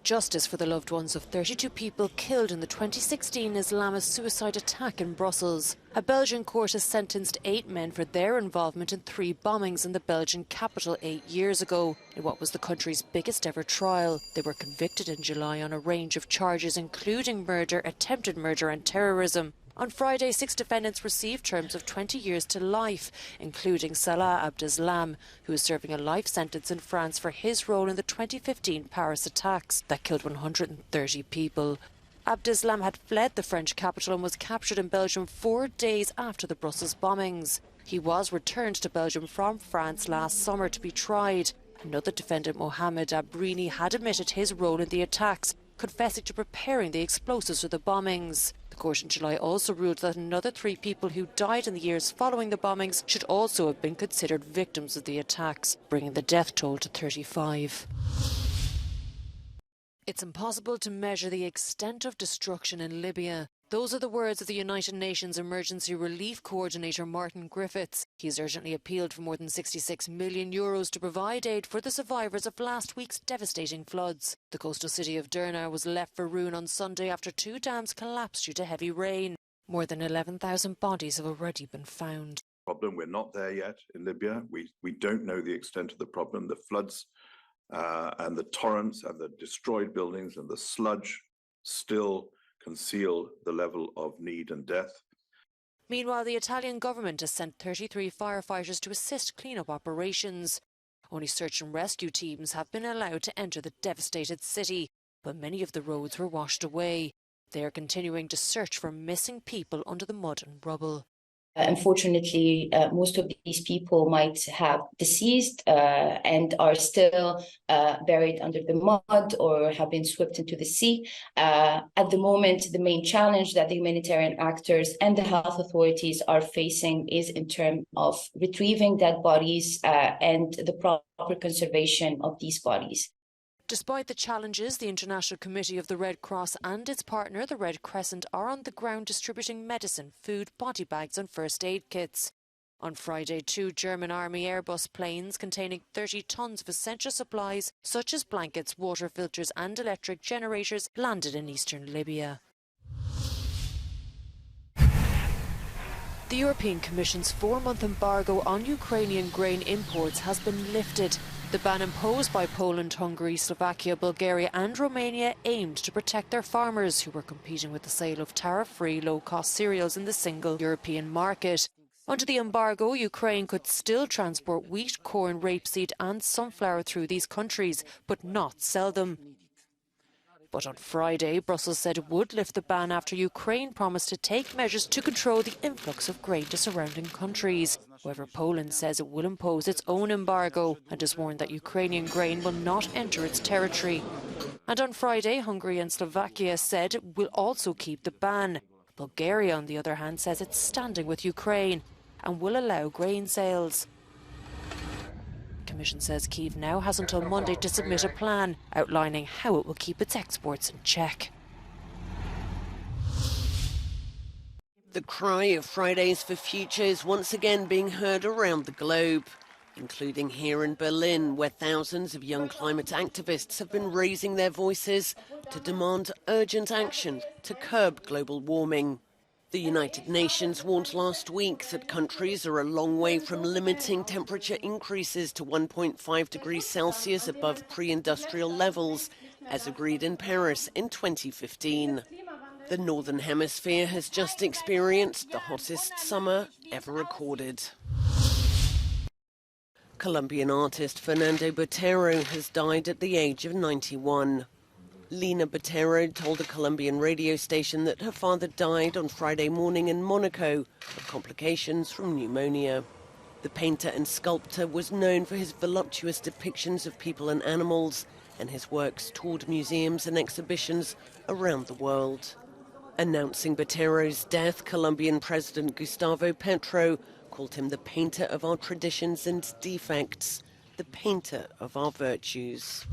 Justice for the loved ones of 32 people killed in the 2016 Islamist suicide attack in Brussels. A Belgian court has sentenced 8 men for their involvement in 3 bombings in the Belgian capital 8 years ago, in what was the country's biggest ever trial. They were convicted in July on a range of charges, including murder, attempted murder and terrorism. On Friday, 6 defendants received terms of 20 years to life, including Salah Abdeslam, who is serving a life sentence in France for his role in the 2015 Paris attacks that killed 130 people. Abdeslam had fled the French capital and was captured in Belgium 4 days after the Brussels bombings. He was returned to Belgium from France last summer to be tried. Another defendant, Mohamed Abrini, had admitted his role in the attacks, confessing to preparing the explosives for the bombings. The court in July also ruled that another 3 people who died in the years following the bombings should also have been considered victims of the attacks, bringing the death toll to 35. It's impossible to measure the extent of destruction in Libya. Those are the words of the United Nations Emergency Relief Coordinator Martin Griffiths. He's urgently appealed for more than €66 million to provide aid for the survivors of last week's devastating floods. The coastal city of Derna was left for ruin on Sunday after 2 dams collapsed due to heavy rain. More than 11,000 bodies have already been found. We're not there yet in Libya. We don't know the extent of the problem. The floods and the torrents and the destroyed buildings and the sludge still conceal the level of need and death. Meanwhile, the Italian government has sent 33 firefighters to assist clean-up operations. Only search and rescue teams have been allowed to enter the devastated city, but many of the roads were washed away. They are continuing to search for missing people under the mud and rubble. Unfortunately, most of these people might have deceased and are still buried under the mud or have been swept into the sea. At the moment, the main challenge that the humanitarian actors and the health authorities are facing is in terms of retrieving dead bodies and the proper conservation of these bodies. Despite the challenges, the International Committee of the Red Cross and its partner, the Red Crescent, are on the ground distributing medicine, food, body bags and first aid kits. On Friday, 2 German Army Airbus planes containing 30 tons of essential supplies, such as blankets, water filters and electric generators, landed in eastern Libya. The European Commission's 4-month embargo on Ukrainian grain imports has been lifted. The ban imposed by Poland, Hungary, Slovakia, Bulgaria and Romania aimed to protect their farmers who were competing with the sale of tariff-free, low-cost cereals in the single European market. Under the embargo, Ukraine could still transport wheat, corn, rapeseed and sunflower through these countries, but not sell them. But on Friday, Brussels said it would lift the ban after Ukraine promised to take measures to control the influx of grain to surrounding countries. However, Poland says it will impose its own embargo and has warned that Ukrainian grain will not enter its territory. And on Friday, Hungary and Slovakia said it will also keep the ban. Bulgaria, on the other hand, says it's standing with Ukraine and will allow grain sales. The Commission says Kyiv now has until Monday to submit a plan outlining how it will keep its exports in check. The cry of Fridays for Future is once again being heard around the globe, including here in Berlin, where thousands of young climate activists have been raising their voices to demand urgent action to curb global warming. The United Nations warned last week that countries are a long way from limiting temperature increases to 1.5 degrees Celsius above pre-industrial levels, as agreed in Paris in 2015. The Northern Hemisphere has just experienced the hottest summer ever recorded. Colombian artist Fernando Botero has died at the age of 91. Lina Botero told a Colombian radio station that her father died on Friday morning in Monaco of complications from pneumonia. The painter and sculptor was known for his voluptuous depictions of people and animals, and his works toured museums and exhibitions around the world. Announcing Botero's death, Colombian President Gustavo Petro called him the painter of our traditions and defects, the painter of our virtues.